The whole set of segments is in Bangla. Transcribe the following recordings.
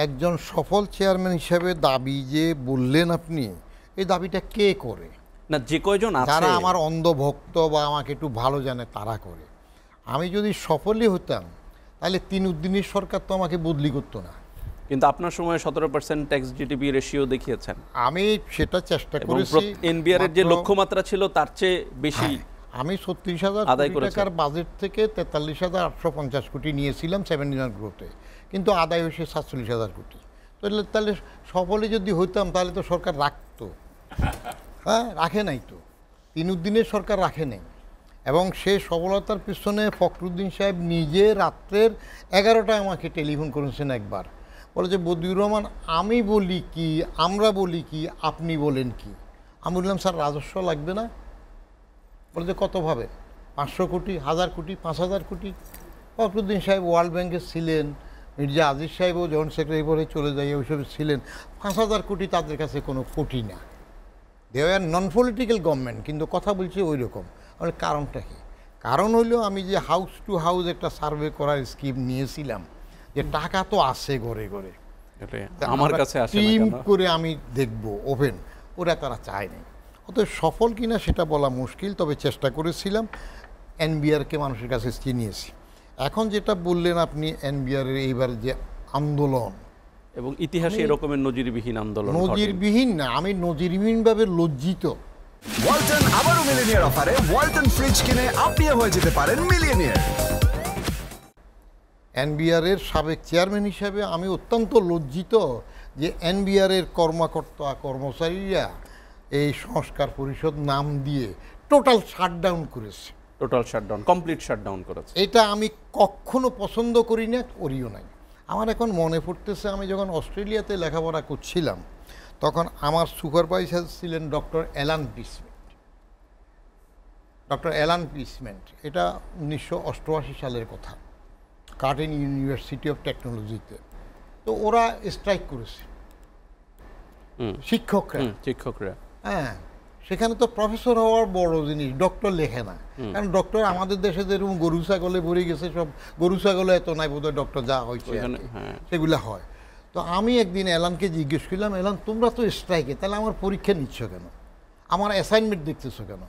একজন সফল চেয়ারম্যান হিসেবে দাবি যে বললেন আপনি, এই দাবিটা কে করে? না, যে কয়জন আছে যারা আমার অন্ধভক্ত বা আমাকে একটু ভালো জানে তারা করে। আমি যদি সফলই হতাম তাহলে তিনউদ্দিনের সরকার তো আমাকে বদলি করতো না। কিন্তু আপনার সময় 17% ট্যাক্স জিডিপি রেশিও দেখিয়েছেন। আমি সেটা চেষ্টা করেছি। এনবিআর এর যে লক্ষ্যমাত্রা ছিল তার চেয়ে বেশি আমি 36,000 কোটি টাকার বাজেট থেকে 43,850 কোটি নিয়েছিলাম 7 ইয়ার গ্রোথে, কিন্তু আদায় হয়েছে 47,000 কোটি। তাহলে সফলে যদি হইতাম তাহলে তো সরকার রাখতো। হ্যাঁ, রাখে নাই তো, তিনউদ্দিনের সরকার রাখে নাই। এবং সে সফলতার পিছনে ফখরুদ্দিন সাহেব নিজে রাত্রের 11টায় আমাকে টেলিফোন করেছেন একবার, বলে যে বদিউর রহমান আমি বলি কি, আমরা বলি কি, আপনি বলেন কি? আমি বললাম স্যার রাজস্ব লাগবে না। বলে যে কতভাবে? 500 কোটি, 1000 কোটি, 5000 কোটি। ফখরুদ্দিন সাহেব ওয়ার্ল্ড ব্যাংকে ছিলেন, মির্জা আজিজ সাহেবও যখন সেক্রেটারি পরে চলে যায় ওইসব ছিলেন। 5000 কোটি তাদের কাছে কোনো কোটি না। দে আর নন পলিটিক্যাল গভর্নমেন্ট, কিন্তু কথা বলছে ওই রকম। মানে কারণটা কি? কারণ হইল আমি যে হাউস টু হাউস একটা সার্ভে করার স্কিম নিয়েছিলাম, যে টাকা তো আসে ঘরে ঘরে, আমার কাছে আসে না টিম কেন? করে আমি দেখব ওপেন, ওরা তারা চায়নি। অতএব সফল কিনা সেটা বলা মুশকিল, তবে চেষ্টা করেছিলাম। এনবিআরকে মানুষের কাছে চিনিয়েছি। এখন যেটা বললেন আপনি, এনবিআরের এইবার যে আন্দোলন, এবং ইতিহাসে এরকমের নজিরবিহীন আন্দোলন, নজিরবিহীন না, আমি নজিরবিহীনভাবে লজ্জিত। ওয়ালটন আবারও মিলিনিয়ার অফারে ওয়ালটন ফ্রিজ কিনে আপনিও হয়ে যেতে পারেন মিলিয়নিয়ার। এনবিআরের সাবেক চেয়ারম্যান হিসাবে আমি অত্যন্ত লজ্জিত যে এনবিআরের কর্মকর্তা কর্মচারীরা এই সংস্কার পরিষদ নাম দিয়ে টোটাল শাটডাউন করেছে। টোটাল শাটডাউন, কমপ্লিট শাটডাউন করেছে। এটা আমি কখনো পছন্দ করি না, করিও নাই। আমার এখন মনে পড়তেছে, আমি যখন অস্ট্রেলিয়াতে লেখাপড়া করছিলাম তখন আমার সুপারভাইজার ছিলেন ডক্টর অ্যালান পিসমেন্ট। ডক্টর অ্যালান পিসমেন্ট, এটা 1988 সালের কথা, কার্টিন ইউনিভার্সিটি অফ টেকনোলজিতে। তো ওরা স্ট্রাইক করেছে শিক্ষকরা। হ্যাঁ, সেখানে তো প্রফেসর হওয়ার বড় জিনিস, ডক্টর লেখে না। কারণ ডক্টর আমাদের দেশে যেরকম গরু ছাগলে ভরে গেছে, সব গরু ছাগলে এত নাই বোধহয়, ডক্টর যা হয়েছে সেগুলো হয়। তো আমি একদিন অ্যালানকে জিজ্ঞেস করলাম, অ্যালান তোমরা তো স্ট্রাইকে, তাহলে আমার পরীক্ষা নিচ্ছ কেন, আমার অ্যাসাইনমেন্ট দেখতেছো কেন?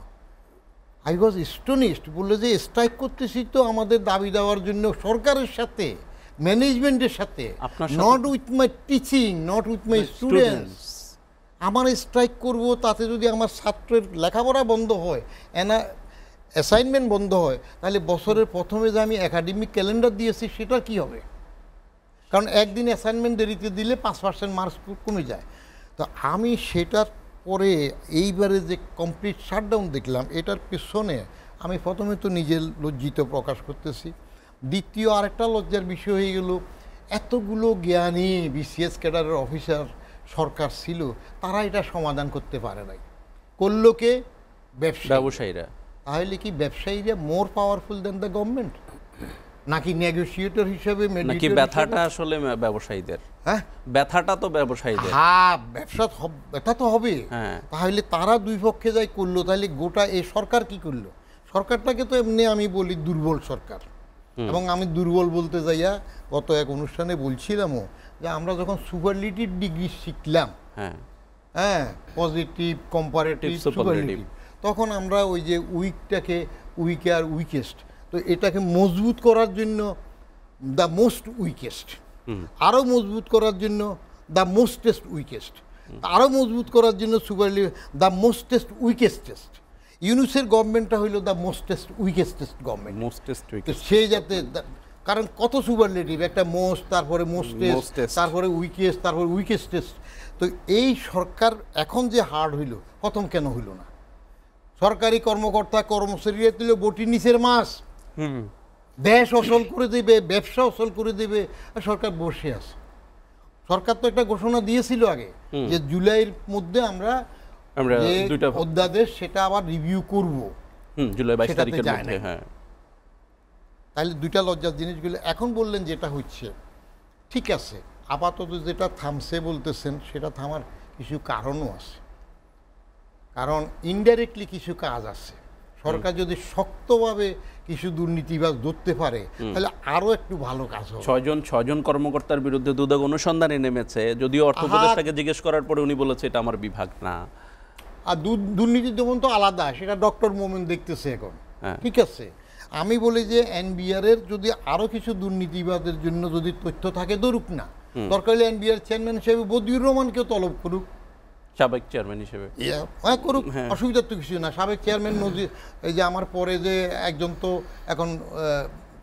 I was astonished. বললো যে স্ট্রাইক করতেছি তো আমাদের দাবি দেওয়ার জন্য সরকারের সাথে, ম্যানেজমেন্টের সাথে, not with my teaching, not with my students. আমার স্ট্রাইক করব, তাতে যদি আমার ছাত্রের লেখাপড়া বন্ধ হয়, অ্যাসাইনমেন্ট বন্ধ হয়, তাহলে বছরের প্রথমে যে আমি একাডেমিক ক্যালেন্ডার দিয়েছি সেটা কি হবে? কারণ একদিন অ্যাসাইনমেন্ট দেরিতে দিলে 5% মার্কস কমে যায়। তো আমি সেটার পরে এইবারে যে কমপ্লিট শাটডাউন দেখলাম, এটার পিছনে আমি প্রথমে তো নিজের লজ্জিত প্রকাশ করতেছি। দ্বিতীয় আরেকটা লজ্জার বিষয় হয়ে গেল, এতগুলো জ্ঞানী বিসিএস ক্যাডারের অফিসার সরকার ছিল, তারা এটা সমাধান করতে পারে নাই। করলো কে? ব্যবসায়ীরা। তাহলে কি ব্যবসায়ীরা more powerful than the government? নাকি নেগোসিয়েটর হিসেবে? নাকি ব্যথাটা আসলে ব্যবসায়ীদের? হ্যাঁ, ব্যথাটা তো ব্যবসায়ীদের। হ্যাঁ, ব্যথা তো হবে। তাহলে তারা দুই পক্ষে যাই করলো, তাহলে গোটা এই সরকার কি করলো? সরকারটাকে তো এমনি আমি বলি দুর্বল সরকার। এবং আমি দুর্বল বলতে যাইয়া গত এক অনুষ্ঠানে বলছিলামও যে আমরা যখন সুপারলেটিভ ডিগ্রি শিখলাম, হ্যাঁ, পজিটিভ, কম্পারেটিভ, সুপারলেটিভ, তখন আমরা ওই যে উইকটাকে উইকে আর উইকেস্ট, তো এটাকে মজবুত করার জন্য দ্য মোস্ট উইকেস্ট, আরও মজবুত করার জন্য দ্য মোস্টেস্ট উইকেস্ট, আরও মজবুত করার জন্য সুপারলেটিভ দ্য মোস্টেস্ট উইকেস্টেস্ট। ইউনুসের গভর্নমেন্টটা হইল দ্য মোস্টেস্ট উইকেস্টেস্ট গভর্নমেন্ট। সে যাতে, কারণ কত সুপারলেটিভ, একটা মোস্ট, তারপরে মোস্টেস্ট, তারপরে উইকেস্ট, তারপরে উইকেস্টেস্ট। তো এই সরকার এখন যে হার্ড হইল, প্রথম কেন হইল না? সরকারি কর্মকর্তা কর্মচারীরা তুলে বটি নিচের মাছ, দেশ অচল করে দেবে, ব্যবসা অচল করে দেবে, আর সরকার বসে আছে। সরকার তো একটা ঘোষণা দিয়েছিল আগে যে জুলাইয়ের মধ্যে আমরা অধ্যাদেশ সেটা আবার রিভিউ করব, জুলাই 22 তারিখের মধ্যে। হ্যাঁ, তাহলে দুইটা লজ্জার জিনিসগুলো এখন বললেন যেটা হচ্ছে ঠিক আছে, আপাতত যেটা থামছে বলতেছেন, সেটা থামার কিছু কারণও আছে। কারণ ইনডাইরেক্টলি কিছু কাজ আছে, সরকার যদি শক্তভাবে কিছু দুর্নীতিবাজ ধরতে পারে তাহলে আরো একটু ভালো কাজ হবে। ছয়জন কর্মকর্তার বিরুদ্ধে দুদক অনুসন্ধানে নেমেছে, যদিও অর্থ উপদেষ্টাকে জিজ্ঞেস করার পরে উনি বলেছে এটা আমার বিভাগ না। আর দুর্নীতি দমন তো আলাদা, সেটা ডক্টর মোমেন দেখতেছে এখন। ঠিক আছে, আমি বলি যে এনবিআর এর যদি আরো কিছু দুর্নীতিবাদের জন্য যদি তথ্য থাকে ধরুক না, দরকার হলে এনবিআর চেয়ারম্যান হিসেবে বদিউর রহমানকেও তলব করুক, সাবেক চেয়ারম্যান হিসেবে। হ্যাঁ করুক, অসুবিধার তো কিছু না। সাবেক চেয়ারম্যান নজির, এই যে আমার পরে যে একজন তো এখন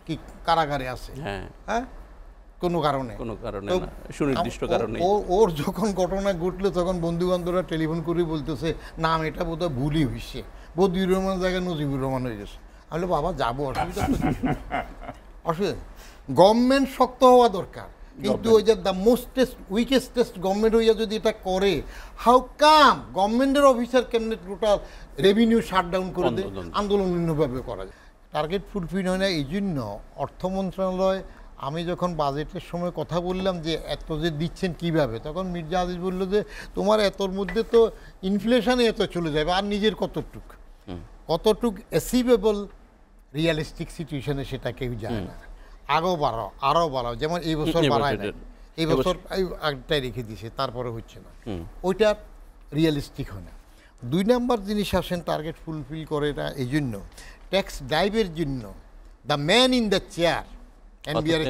কি কারাগারে আছে, হ্যাঁ কোনো কারণে না, সুনির্দিষ্ট কারণে। ওর যখন ঘটনা ঘটলো তখন বন্ধু বান্ধবরা টেলিফোন করে বলতেছে নাম এটা বোধহয় ভুলই হয়েছে, বদিউর রহমান জায়গায় নজিবুর রহমান হয়ে গেছে। আমি বলি বাবা যাবো, অসুবিধা তো অসুবিধা। গভর্নমেন্ট শক্ত হওয়া দরকার, কিন্তু ওই যে দ্য মোস্টেস্ট উইকেস্টেস্ট গভর্নমেন্ট হইয়া যদি এটা করে, হাউ কাম গভর্নমেন্টের অফিসার কেমনে টোটাল রেভিনিউ শাটডাউন করে দেয়, আন্দোলন অন্যভাবে করা যায়। টার্গেট ফুলফিল হয় না, এই জন্য অর্থ মন্ত্রণালয়, আমি যখন বাজেটের সময় কথা বললাম যে এত যে দিচ্ছেন কিভাবে, তখন মির্জা আজিজ বলল যে তোমার এতর মধ্যে তো ইনফ্লেশনে এত চলে যাবে, আর নিজের কতটুক অ্যাচিভেবল রিয়ালিস্টিক সিচুয়েশনে সেটা কেউ যায় না। আরও বাড়াও, যেমন এই বছর বাড়ায় না, এই বছর আগটাই রেখে দিছে, তারপরে হচ্ছে না, ওইটা রিয়েলিস্টিক হয় না। 2 নাম্বার জিনিস আসেন টার্গেট ফুলফিল করে না, এই জন্য ট্যাক্স ডাইভের জন্য the man in the chair, NBR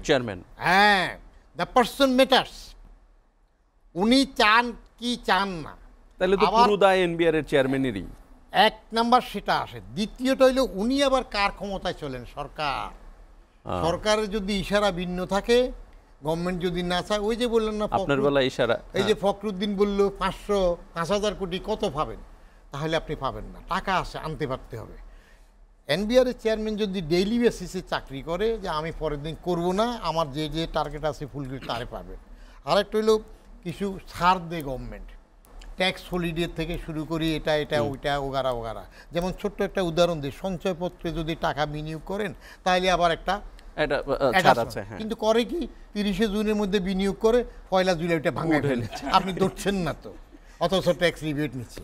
chairman, হ্যাঁ দ্য পারসন ম্যাটার্স, উনি চান কি চান না, তাহলে তো পুরো দায় এনবিআর এর চেয়ারম্যানেরই। 1 নাম্বার সেটা আসে। দ্বিতীয়টা হইলো উনি আবার কার ক্ষমতায় চলেন, সরকারের যদি ইশারা ভিন্ন থাকে, গভর্নমেন্ট যদি না চায়, ওই যে বললেন না আপনার বেলা ইশারা, এই যে ফখরুদ্দিন বলল 5,000 কোটি কত পাবেন, তাহলে আপনি পাবেন না, টাকা আছে আনতে পারতে হবে। এনবিআর এর চেয়ারম্যান যদি ডেইলি বেসিসে চাকরি করে যে আমি পরের দিন করব না, আমার যে যে টার্গেট আছে ফুলফিল তারে পাবেন। আরেকটা হইলো কিছু ছাড় দেয় গভর্নমেন্ট, ট্যাক্স হলিডে থেকে শুরু করি, এটা ওইটা ওগারা। যেমন ছোট্ট একটা উদাহরণ দিই, সঞ্চয়পত্রে যদি টাকা বিনিয়োগ করেন তাহলে আবার একটা কিন্তু করে কি 30শে জুনের মধ্যে বিনিয়োগ করে 1লা জুলাই ওইটা ভাঙায় ফেলে, আপনি ধরছেন না তো, অথচ ট্যাক্স রিবেট নিচ্ছে।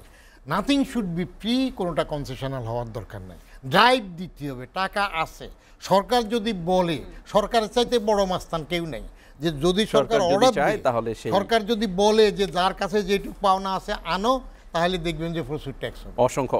নাথিং শুড বি ফ্রি, কোনোটা কনসেশনাল হওয়ার দরকার নাই, ড্রাইভ দিতে হবে, টাকা আছে। সরকার যদি বলে, সরকারের চাইতে বড় মাস্তান কেউ নেই, যে যদি সরকার অর্ডার দেয়, তাহলে সরকার যদি বলে যে যার কাছে যেটুকু পাওনা আছে আনো, তাহলে দেখবেন যে প্রচুর ট্যাক্স হবে। অসংখ্য